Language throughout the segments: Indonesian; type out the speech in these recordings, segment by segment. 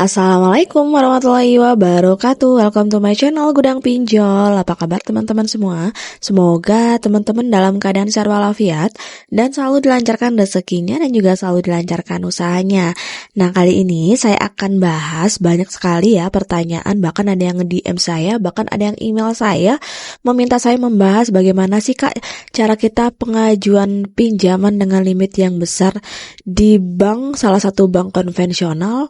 Assalamualaikum warahmatullahi wabarakatuh. Welcome to my channel Gudang Pinjol. Apa kabar teman-teman semua? Semoga teman-teman dalam keadaan sehat walafiat dan selalu dilancarkan rezekinya dan juga selalu dilancarkan usahanya. Nah, kali ini saya akan bahas banyak sekali ya pertanyaan, bahkan ada yang nge-DM saya, bahkan ada yang email saya meminta saya membahas bagaimana sih Kak cara kita pengajuan pinjaman dengan limit yang besar di bank, salah satu bank konvensional.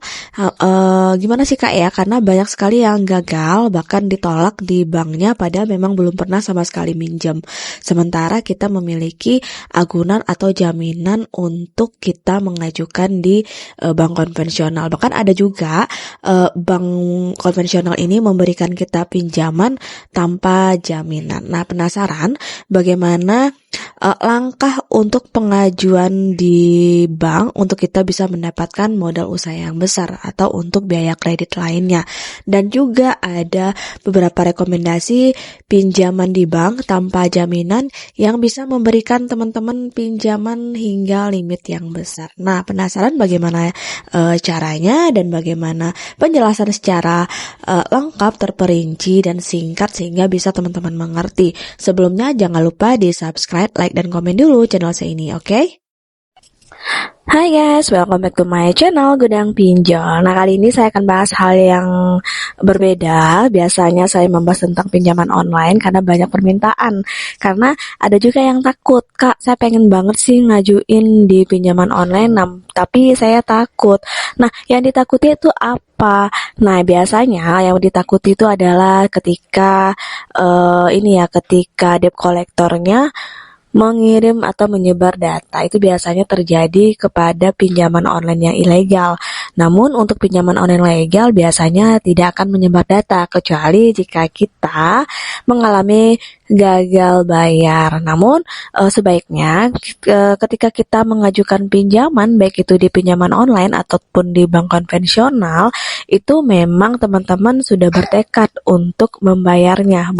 Gimana sih Kak ya, karena banyak sekali yang gagal bahkan ditolak di banknya padahal memang belum pernah sama sekali minjem, sementara kita memiliki agunan atau jaminan untuk kita mengajukan di bank konvensional. Bahkan ada juga bank konvensional ini memberikan kita pinjaman tanpa jaminan. Nah, penasaran bagaimana langkah untuk pengajuan di bank untuk kita bisa mendapatkan modal usaha yang besar atau untuk biaya kredit lainnya, dan juga ada beberapa rekomendasi pinjaman di bank tanpa jaminan yang bisa memberikan teman-teman pinjaman hingga limit yang besar. Nah, penasaran bagaimana caranya dan bagaimana penjelasan secara lengkap, terperinci dan singkat sehingga bisa teman-teman mengerti. Sebelumnya jangan lupa di subscribe, like dan komen dulu channel saya ini, oke? Hai guys, welcome back to my channel Gudang Pinjol. Nah, kali ini saya akan bahas hal yang berbeda. Biasanya saya membahas tentang pinjaman online karena banyak permintaan. Karena ada juga yang takut, Kak, saya pengen banget sih ngajuin di pinjaman online, tapi saya takut. Nah, yang ditakuti itu apa? Nah, biasanya yang ditakuti itu adalah ketika ketika debt kolektornya mengirim atau menyebar data. Itu biasanya terjadi kepada pinjaman online yang ilegal. Namun untuk pinjaman online legal biasanya tidak akan menyebar data kecuali jika kita mengalami gagal bayar. Namun sebaiknya ketika kita mengajukan pinjaman, baik itu di pinjaman online ataupun di bank konvensional, itu memang teman-teman sudah bertekad untuk membayarnya.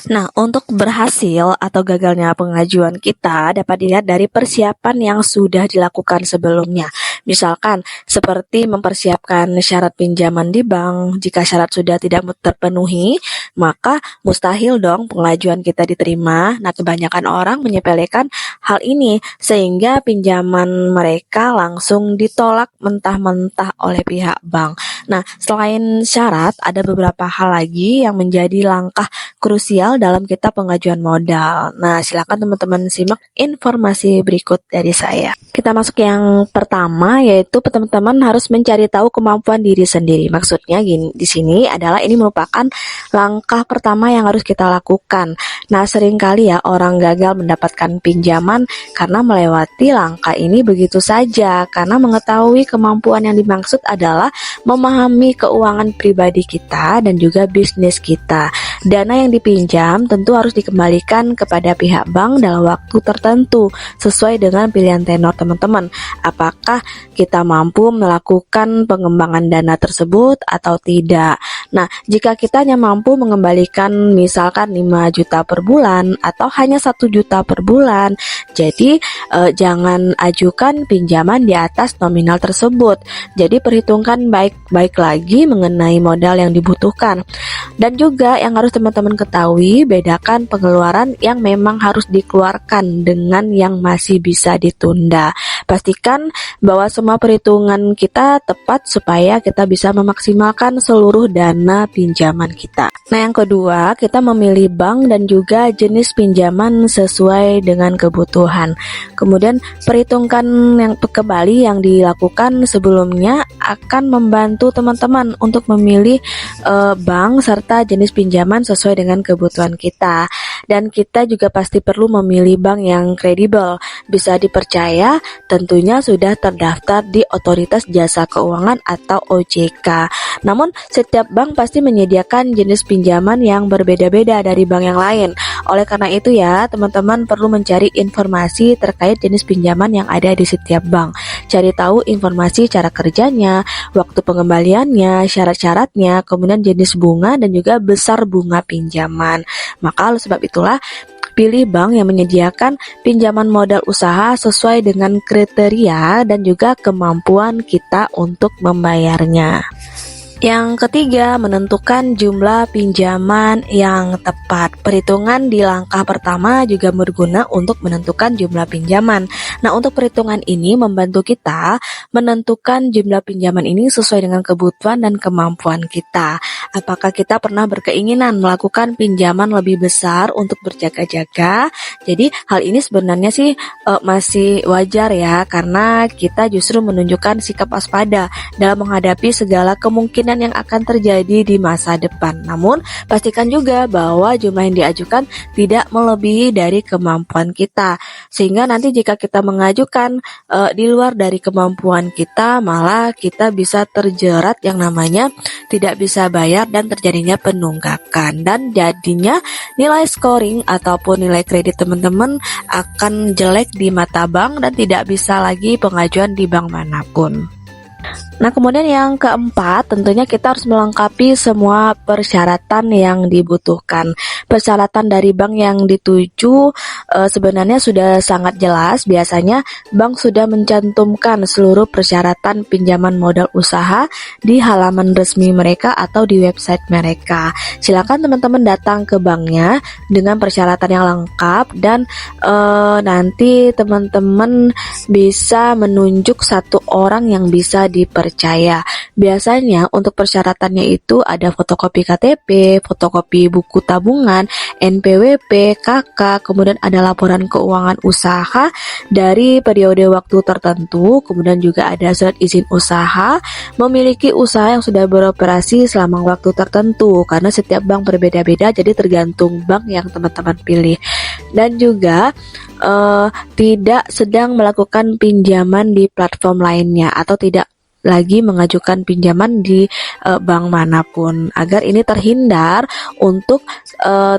Nah, untuk berhasil atau gagalnya pengajuan kita dapat dilihat dari persiapan yang sudah dilakukan sebelumnya. Misalkan seperti mempersiapkan syarat pinjaman di bank. Jika syarat sudah tidak terpenuhi, maka mustahil dong pengajuan kita diterima. Nah, kebanyakan orang menyepelekan hal ini sehingga pinjaman mereka langsung ditolak mentah-mentah oleh pihak bank. Nah, selain syarat, ada beberapa hal lagi yang menjadi langkah krusial dalam kita pengajuan modal. Nah, silakan teman-teman simak informasi berikut dari saya. Kita masuk yang pertama, yaitu teman-teman harus mencari tahu kemampuan diri sendiri. Maksudnya di sini adalah ini merupakan langkah pertama yang harus kita lakukan. Nah, seringkali ya orang gagal mendapatkan pinjaman karena melewati langkah ini begitu saja, karena mengetahui kemampuan yang dimaksud adalah memahami keuangan pribadi kita dan juga bisnis kita. Dana yang dipinjam tentu harus dikembalikan kepada pihak bank dalam waktu tertentu sesuai dengan pilihan tenor teman-teman. Apakah kita mampu melakukan pengembangan dana tersebut atau tidak? Nah, jika kita hanya mampu mengembalikan misalkan 5 juta per bulan atau hanya 1 juta per bulan, jadi jangan ajukan pinjaman di atas nominal tersebut. Jadi perhitungkan baik-baik lagi mengenai modal yang dibutuhkan. Dan juga yang harus teman-teman ketahui, bedakan pengeluaran yang memang harus dikeluarkan dengan yang masih bisa ditunda. Pastikan bahwa semua perhitungan kita tepat supaya kita bisa memaksimalkan seluruh dana pinjaman kita. Nah, yang kedua, kita memilih bank dan juga jenis pinjaman sesuai dengan kebutuhan. Kemudian perhitungkan yang kembali yang dilakukan sebelumnya akan membantu teman-teman untuk memilih bank serta jenis pinjaman sesuai dengan kebutuhan kita. Dan kita juga pasti perlu memilih bank yang kredibel, bisa dipercaya, tentunya sudah terdaftar di Otoritas Jasa Keuangan atau OJK. Namun setiap bank pasti menyediakan jenis pinjaman yang berbeda-beda dari bank yang lain. Oleh karena itu ya, teman-teman perlu mencari informasi terkait jenis pinjaman yang ada di setiap bank. cari tahu informasi cara kerjanya, waktu pengembaliannya, syarat-syaratnya, kemudian jenis bunga dan juga besar bunga pinjaman. Maka oleh sebab itulah pilih bank yang menyediakan pinjaman modal usaha sesuai dengan kriteria dan juga kemampuan kita untuk membayarnya. Yang ketiga, menentukan jumlah pinjaman yang tepat. Perhitungan di langkah pertama juga berguna untuk menentukan jumlah pinjaman. Nah, untuk perhitungan ini membantu kita menentukan jumlah pinjaman ini sesuai dengan kebutuhan dan kemampuan kita. Apakah kita pernah berkeinginan melakukan pinjaman lebih besar untuk berjaga-jaga? Jadi, hal ini sebenarnya sih masih wajar ya, karena kita justru menunjukkan sikap waspada dalam menghadapi segala kemungkinan yang akan terjadi di masa depan. Namun, pastikan juga bahwa jumlah yang diajukan tidak melebihi dari kemampuan kita. Sehingga nanti jika kita mengajukan di luar dari kemampuan kita, malah kita bisa terjerat yang namanya tidak bisa bayar dan terjadinya penunggakan. Dan jadinya nilai scoring ataupun nilai kredit teman-teman akan jelek di mata bank dan tidak bisa lagi pengajuan di bank manapun. Nah, kemudian yang keempat, tentunya kita harus melengkapi semua persyaratan yang dibutuhkan. Persyaratan dari bank yang dituju sebenarnya sudah sangat jelas. Biasanya bank sudah mencantumkan seluruh persyaratan pinjaman modal usaha di halaman resmi mereka atau di website mereka. Silakan teman-teman datang ke banknya dengan persyaratan yang lengkap dan nanti teman-teman bisa menunjuk satu orang yang bisa dipercaya. Biasanya untuk persyaratannya itu ada fotokopi KTP, fotokopi buku tabungan, NPWP, KK, kemudian ada laporan keuangan usaha dari periode waktu tertentu, kemudian juga ada surat izin usaha, memiliki usaha yang sudah beroperasi selama waktu tertentu, karena setiap bank berbeda-beda, jadi tergantung bank yang teman-teman pilih. Dan juga tidak sedang melakukan pinjaman di platform lainnya atau tidak lagi mengajukan pinjaman di bank manapun, agar ini terhindar untuk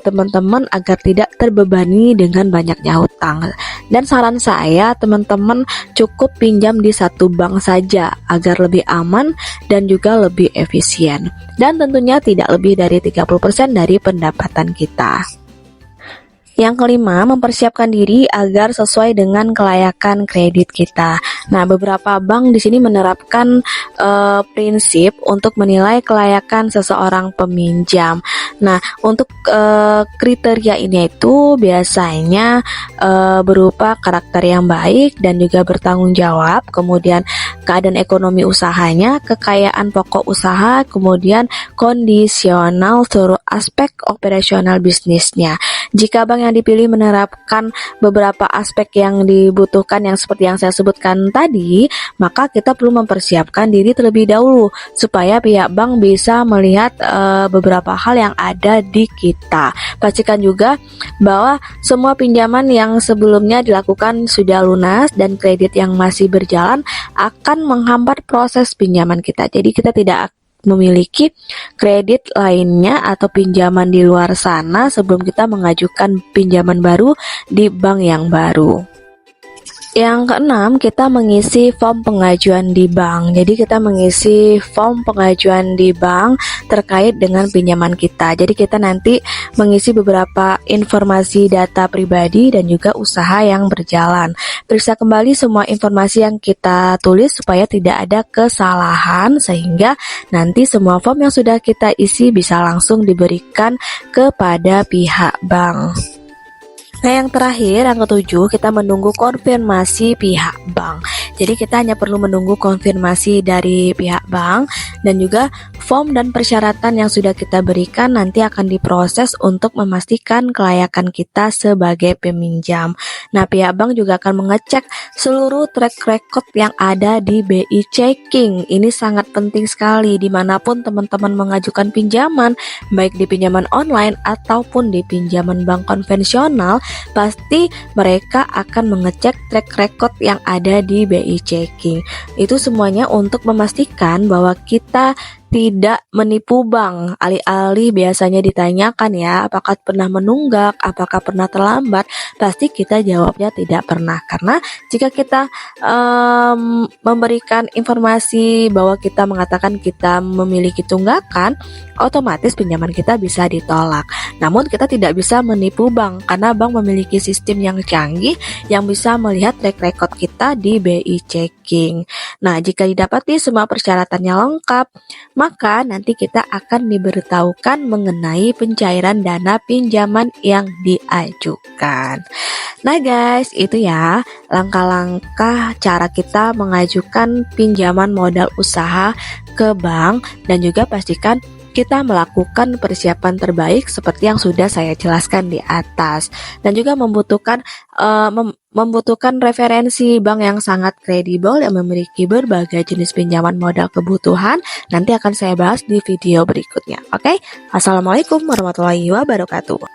teman-teman agar tidak terbebani dengan banyaknya hutang. Dan saran saya, teman-teman cukup pinjam di satu bank saja agar lebih aman dan juga lebih efisien. Dan tentunya tidak lebih dari 30% dari pendapatan kita. Yang kelima, mempersiapkan diri agar sesuai dengan kelayakan kredit kita. Nah, beberapa bank di sini menerapkan prinsip untuk menilai kelayakan seseorang peminjam. Nah, untuk kriteria ini itu biasanya berupa karakter yang baik dan juga bertanggung jawab, kemudian keadaan ekonomi usahanya, kekayaan pokok usaha, kemudian kondisional seluruh aspek operasional bisnisnya. Jika bank yang dipilih menerapkan beberapa aspek yang dibutuhkan yang seperti yang saya sebutkan tadi, maka kita perlu mempersiapkan diri terlebih dahulu supaya pihak bank bisa melihat beberapa hal yang ada di kita. Pastikan juga bahwa semua pinjaman yang sebelumnya dilakukan sudah lunas dan kredit yang masih berjalan akan menghambat proses pinjaman kita. Jadi kita tidak memiliki kredit lainnya atau pinjaman di luar sana sebelum kita mengajukan pinjaman baru di bank yang baru. Yang keenam, kita mengisi form pengajuan di bank. Jadi kita mengisi form pengajuan di bank terkait dengan pinjaman kita. Jadi kita nanti mengisi beberapa informasi data pribadi dan juga usaha yang berjalan. Periksa kembali semua informasi yang kita tulis supaya tidak ada kesalahan, sehingga nanti semua form yang sudah kita isi bisa langsung diberikan kepada pihak bank. Nah, yang terakhir, yang ketujuh, kita menunggu konfirmasi pihak bank. Jadi kita hanya perlu menunggu konfirmasi dari pihak bank, dan juga form dan persyaratan yang sudah kita berikan nanti akan diproses untuk memastikan kelayakan kita sebagai peminjam. Nah, pihak bank juga akan mengecek seluruh track record yang ada di BI Checking. Ini sangat penting sekali dimanapun teman-teman mengajukan pinjaman, baik di pinjaman online ataupun di pinjaman bank konvensional, pasti mereka akan mengecek track record yang ada di BI Checking. Itu semuanya untuk memastikan bahwa kita tidak menipu bank. Alih-alih biasanya ditanyakan ya, apakah pernah menunggak, apakah pernah terlambat, pasti kita jawabnya tidak pernah. Karena jika kita memberikan informasi bahwa kita mengatakan kita memiliki tunggakan, otomatis pinjaman kita bisa ditolak. Namun kita tidak bisa menipu bank karena bank memiliki sistem yang canggih yang bisa melihat track record kita di BI Checking. Nah, jika didapati semua persyaratannya lengkap, maka nanti kita akan diberitahukan mengenai pencairan dana pinjaman yang diajukan. Nah guys, itu ya langkah-langkah cara kita mengajukan pinjaman modal usaha ke bank, dan juga pastikan kita melakukan persiapan terbaik seperti yang sudah saya jelaskan di atas, dan juga membutuhkan referensi bank yang sangat kredibel yang memiliki berbagai jenis pinjaman modal kebutuhan. Nanti akan saya bahas di video berikutnya. Oke, Assalamualaikum warahmatullahi wabarakatuh.